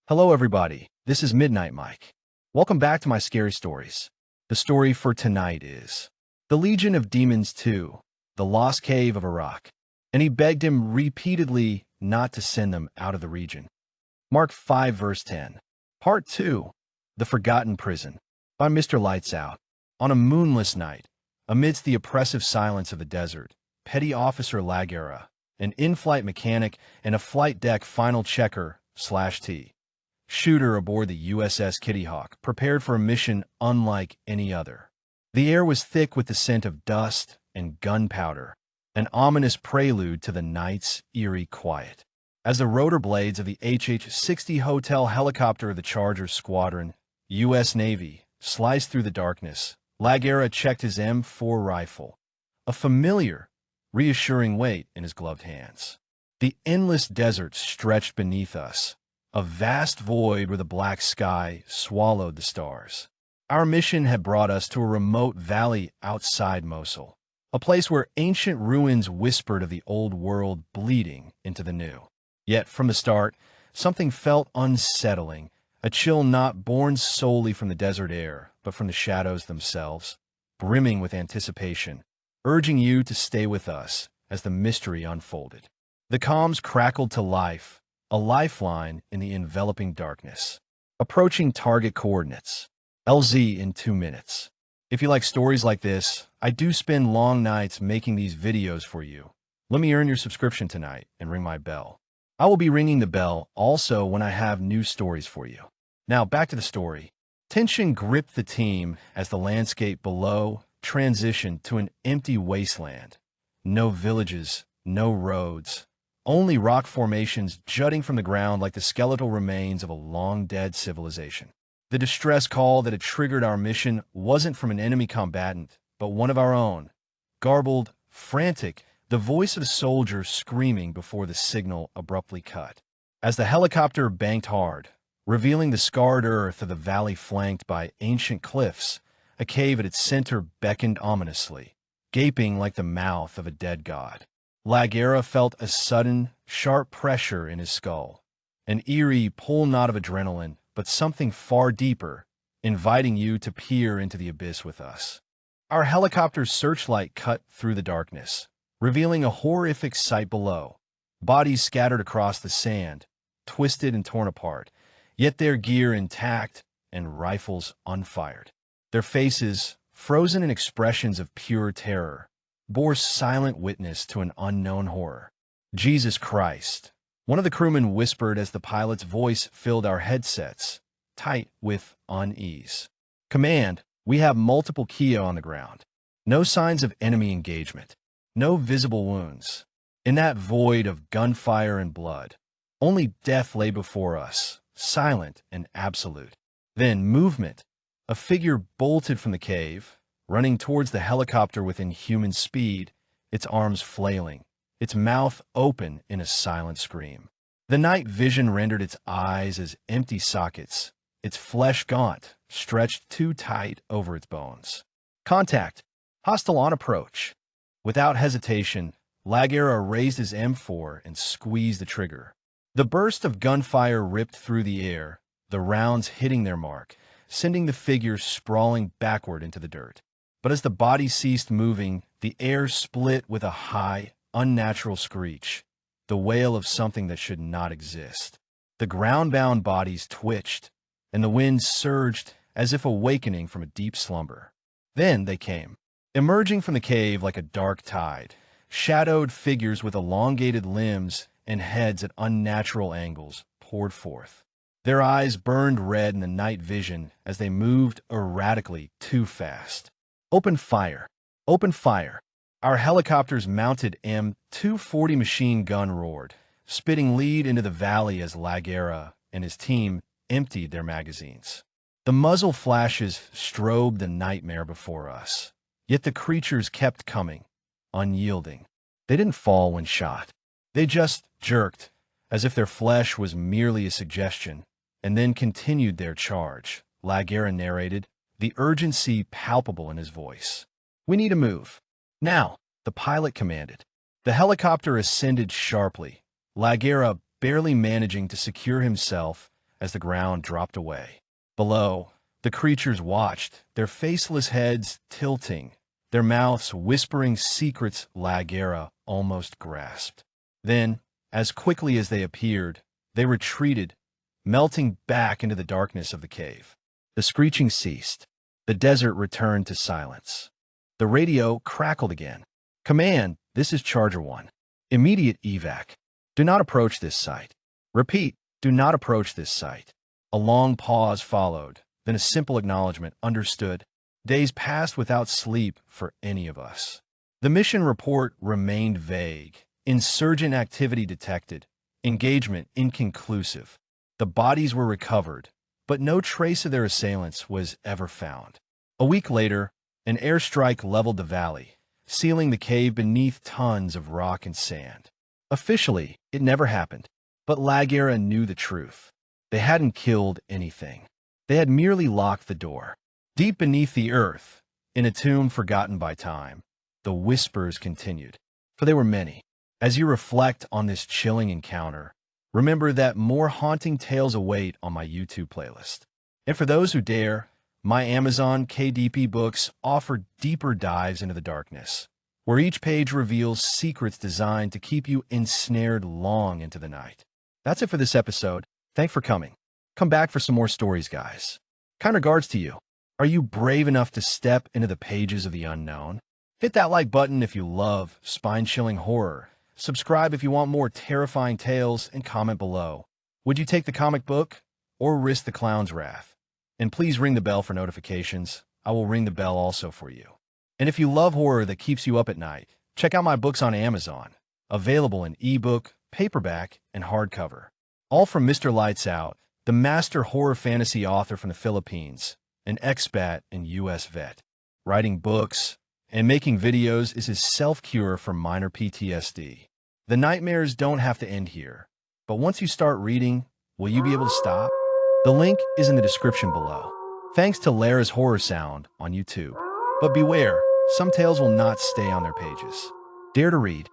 Hello, everybody. This is Midnight Mike. Welcome back to my scary stories. The story for tonight is The Legion of Demons 2, The Lost Cave of Iraq. And he begged him repeatedly not to send them out of the region. Mark 5, verse 10. Part 2, The Forgotten Prison, by Mr. Lights Out. On a moonless night, amidst the oppressive silence of the desert, Petty Officer Lagera, an in-flight mechanic and a flight deck final checker/T, shooter aboard the USS Kitty Hawk, prepared for a mission unlike any other. The air was thick with the scent of dust and gunpowder, an ominous prelude to the night's eerie quiet. As the rotor blades of the HH-60 Hotel helicopter of the Charger Squadron, U.S. Navy, sliced through the darkness, Lagera checked his M4 rifle, a familiar, reassuring weight in his gloved hands. The endless desert stretched beneath us, a vast void where the black sky swallowed the stars. Our mission had brought us to a remote valley outside Mosul, a place where ancient ruins whispered of the old world bleeding into the new. Yet from the start, something felt unsettling, a chill not born solely from the desert air, but from the shadows themselves, brimming with anticipation, urging you to stay with us as the mystery unfolded. The comms crackled to life, a lifeline in the enveloping darkness. Approaching target coordinates. LZ in 2 minutes. If you like stories like this, I do spend long nights making these videos for you. Let me earn your subscription tonight and ring my bell. I will be ringing the bell also when I have new stories for you. Now back to the story. Tension gripped the team as the landscape below transitioned to an empty wasteland. No villages, no roads, only rock formations jutting from the ground like the skeletal remains of a long-dead civilization. The distress call that had triggered our mission wasn't from an enemy combatant, but one of our own. Garbled, frantic, the voice of a soldier screaming before the signal abruptly cut. As the helicopter banked hard, revealing the scarred earth of the valley flanked by ancient cliffs, a cave at its center beckoned ominously, gaping like the mouth of a dead god. Lagera felt a sudden, sharp pressure in his skull, an eerie pull knot of adrenaline, but something far deeper, inviting you to peer into the abyss with us. Our helicopter's searchlight cut through the darkness, revealing a horrific sight below. Bodies scattered across the sand, twisted and torn apart, yet their gear intact and rifles unfired. Their faces, frozen in expressions of pure terror, bore silent witness to an unknown horror. Jesus Christ, one of the crewmen whispered as the pilot's voice filled our headsets, tight with unease. Command, we have multiple Kia on the ground. No signs of enemy engagement. No visible wounds. In that void of gunfire and blood, only death lay before us, silent and absolute. Then movement. A figure bolted from the cave, running towards the helicopter with inhuman speed, its arms flailing, its mouth open in a silent scream. The night vision rendered its eyes as empty sockets, its flesh gaunt, stretched too tight over its bones. Contact. Hostile on approach. Without hesitation, Lagera raised his M4 and squeezed the trigger. The burst of gunfire ripped through the air, the rounds hitting their mark, sending the figure sprawling backward into the dirt. But as the body ceased moving, the air split with a high, unnatural screech, the wail of something that should not exist. The ground-bound bodies twitched, and the wind surged as if awakening from a deep slumber. Then they came, emerging from the cave like a dark tide, shadowed figures with elongated limbs and heads at unnatural angles poured forth. Their eyes burned red in the night vision as they moved erratically too fast. Open fire! Open fire! Our helicopter's mounted M240 machine gun roared, spitting lead into the valley as Lagera and his team emptied their magazines. The muzzle flashes strobed the nightmare before us, yet the creatures kept coming, unyielding. They didn't fall when shot. They just jerked, as if their flesh was merely a suggestion, and then continued their charge. Lagera narrated, the urgency palpable in his voice. We need to move. Now, the pilot commanded. The helicopter ascended sharply, Lagera barely managing to secure himself as the ground dropped away. Below, the creatures watched, their faceless heads tilting, their mouths whispering secrets Lagera almost grasped. Then, as quickly as they appeared, they retreated, melting back into the darkness of the cave. The screeching ceased. The desert returned to silence. The radio crackled again. "Command, this is Charger 1. Immediate evac. Do not approach this site. Repeat, do not approach this site." A long pause followed, then a simple acknowledgement. "Understood." Days passed without sleep for any of us. The mission report remained vague. Insurgent activity detected. Engagement inconclusive. The bodies were recovered, but no trace of their assailants was ever found. A week later, an airstrike leveled the valley, sealing the cave beneath tons of rock and sand. Officially, it never happened, but Lagera knew the truth. They hadn't killed anything. They had merely locked the door. Deep beneath the earth, in a tomb forgotten by time, the whispers continued, for they were many. As you reflect on this chilling encounter, remember that more haunting tales await on my YouTube playlist. And for those who dare, my Amazon KDP books offer deeper dives into the darkness, where each page reveals secrets designed to keep you ensnared long into the night. That's it for this episode. Thanks for coming. Come back for some more stories, guys. Kind regards to you. Are you brave enough to step into the pages of the unknown? Hit that like button if you love spine-chilling horror. Subscribe if you want more terrifying tales, and comment below. Would you take the comic book or risk the clown's wrath? And please ring the bell for notifications. I will ring the bell also for you. And if you love horror that keeps you up at night, check out my books on Amazon, available in ebook, paperback, and hardcover. All from Mr. Lights Out, the master horror fantasy author from the Philippines, an expat and U.S. vet. Writing books and making videos is his self-cure for minor PTSD. The nightmares don't have to end here, but once you start reading, will you be able to stop? The link is in the description below. Thanks to Lara's Horror Sound on YouTube. But beware, some tales will not stay on their pages. Dare to read.